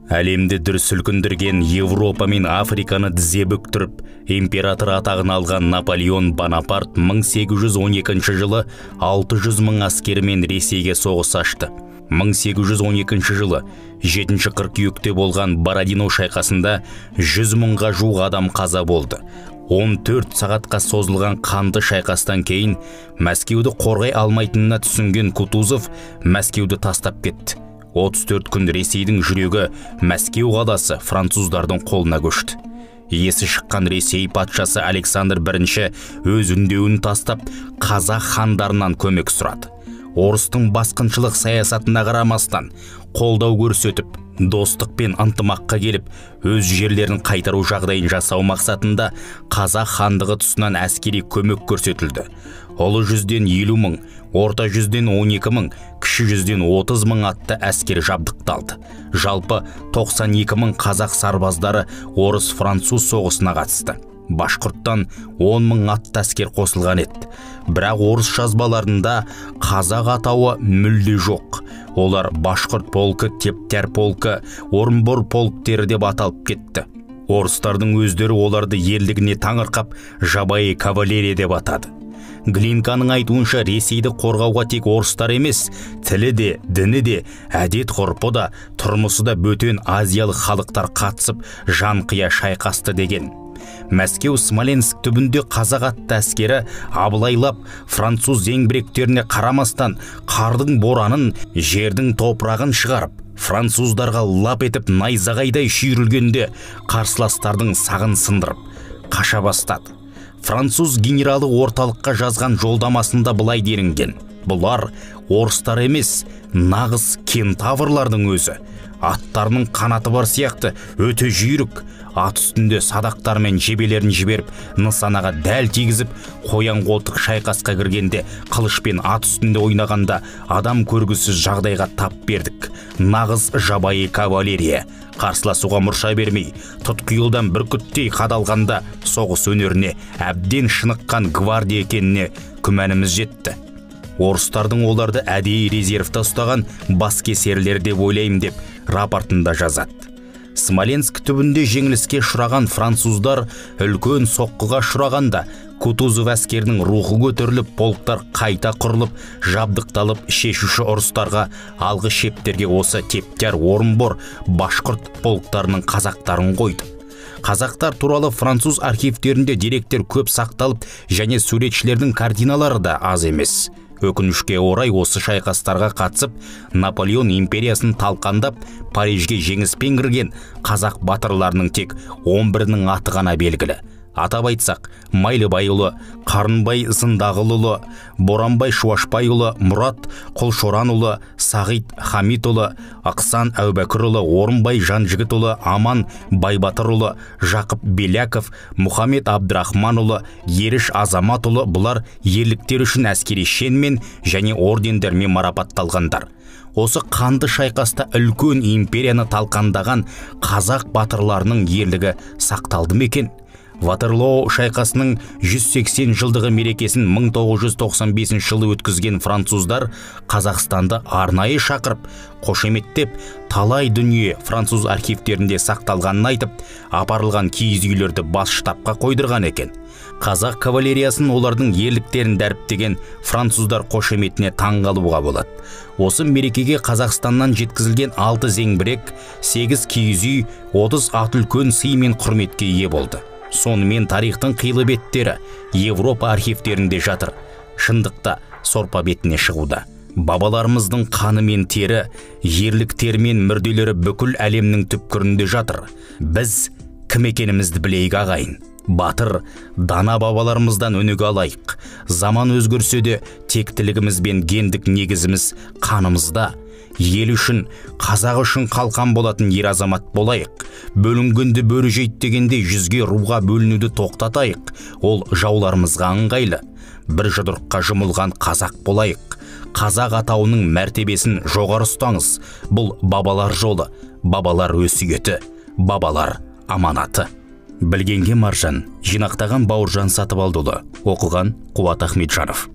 Әлемді дүр сілкіндірген Европа мен Африканы тізе бүктіріп, император атағын алған Наполеон Бонапарт 1812 жылы 600 мың әскерімен Ресейге соғыс ашты. 1812 жылы 7 қыркүйекте болған Бородино шайқасында 100 мыңға жуық адам қаза болды. 14 сағатқа созылған қанды шайқастан кейін Мәскеуді қорғай алмайтынына түсінген Кутузов Мәскеуді тастап кетті. 34 күн Ресейдің жүрегі Мәскеу қаласы француздардың қолына көшті. Есі шыққан Ресей патшасы Александр I өз үндеуін тастап, қазақ хандарынан көмек сұрады. Орыстың басқыншылық саясатына қарамастан қолдау көрсетіп, достық пен ынтымаққа келіп, өз жерлерін қайтару жағдайын жасау мақсатында қазақ хандығы тұсынан әскери көмек көрсетілді. Ұлы жүзден 50 мың, орта жүзден 12 мың, кіші жүзден 30 мың атты әскер жабдықталды. Жалпы 92 мың қазақ сарбаздары орыс-француз соғысына қатысты. Башқұрттан 10 мың атты әскер қосылған еді. Бірақ орыс жазбаларында қазақ атауы мүлде жоқ. Олар Башқұрт полкі, Тептер полкі, Орынбор полктері деп аталып кетті. Орыстардың өздері оларды ерлігіне таңырқап, жабайы кавалерия деп атады. Глинканың айтуынша Ресейді қорғауға тек орыстар емес, тілі де, діні де, әдет ғұрпы да, тұрмысы да бөтен азиялық халықтар қатысып, жанқия шайқасты деген. Мәскеу Смоленск түбінде қазақ атты әскері абылайлап, француз зеңбіректеріне қарамастан қардың боранын, жердің топырағын шығарып, француздарға лап етіп найзағайдай шүйірілгенде қарсыластардың сағын сындырып, қаша бастады. Француз генералы орталыққа жазған жолдамасында былай делінген: бұлар орыстар емес, нағыз кентаврлардың өзі. Аттарының қанаты бар сияқты, өте жүйрік. Ат үстінде садақтармен жебелерін жіберіп, нысанаға дәл тигізіп, қоян қолтық шайқасқа кіргенде, қылышпен ат үстінде ойнағанда адам көргісіз жағдайға тап бердік. Нағыз жабайы кавалерия. Қарсыласуға мұрша бермей, тұтқиылдан бүркіттей қадалғанда соғыс өнеріне әбден шыныққан гвардия екеніне күмәніміз жетті. Орыстардың оларды әдейі резервта ұстаған баскесерлер деп ойлаймын деп рапортында жазады. Смоленск түбінде жеңіліске ұшыраған француздар үлкен соққыға ұшырағанда Кутузов әскерінің рухы көтеріліп, полктар қайта құрылып, жабдықталып, шешуші ұрыстарға, алғы шептерге осы Тептер, Орынбор, Башқұрт полктарының қазақтарын қойды. Қазақтар туралы француз архивтерінде деректер көп сақталып, және суретшілердің картиналары да аз емес. Өкінішке орай осы шайқастарға қатысып, Наполеон империясын талқандап, Парижге жеңіспен кірген қазақ батырларының тек 11-нің аты ғана белгілі. Атап айтсақ, Майлыбайұлы, Қарынбай Зындағылұлы, Боранбай Шуашбайұлы, Мұрат Құлшоранұлы, Сағит Хамитұлы, Ақсан Әубәкірұлы, Орынбай Жанжігітұлы, Аман Байбатырұлы, Жақып Беляков, Мұхаммед Абдрахманұлы, Еріш Азаматұлы, бұлар ерліктер үшін әскери шенмен және ордендермен марапатталғандар. Осы қанды шайқаста үлкен империяны талқандаған қазақ батырларының ерлігі сақталды ма екен? Ватерлоо шайқасының 180 жылдығы мерекесін 1995 жылы өткізген француздар Қазақстанды арнайы шақырып, қошеметтеп, талай дүние француз архивтерінде сақталғанын айтып, апарылған киіз үйлерді бас штабқа қойдырған екен. Қазақ кавалериясын олардың ерліктерін дәріптеген француздар қошеметіне таңғалуға болады. Осы мерекеге Қазақстаннан жеткізілген 6 зеңбірек, 8 киіз үй, 30 ат үлкен сый мен құрметке ие болды. Сонымен тарихтың қилы беттері Европа архивтерінде жатыр. Шындықта сорпа бетіне шығуда. Бабаларымыздың қаны мен тері, ерліктері мен мүрделері бүкіл әлемнің түпкірінде жатыр. Біз кім екенімізді білейік ағайын. Батыр, дана бабаларымыздан өнеге алайық. Заман өзгерсе де тектілігіміз бен гендік негізіміз қанымызда. Ел үшін, қазақ үшін қалқан болатын ер азамат болайық. Бөлінгенді бөрі жейт дегенде 100-ге руға бөлінуді тоқтатайық. Ол жауларымызға ыңғайлы. Бір жұдырыққа жұмылған қазақ болайық. Қазақ атауының мәртебесін жоғары ұстаңыз. Бұл бабалар жолы, бабалар өсиеті, бабалар аманаты. Білгенге маржан, жинақтаған Бауыржан Сатыбалдыұлы, оқыған Қуат Ахметжанов.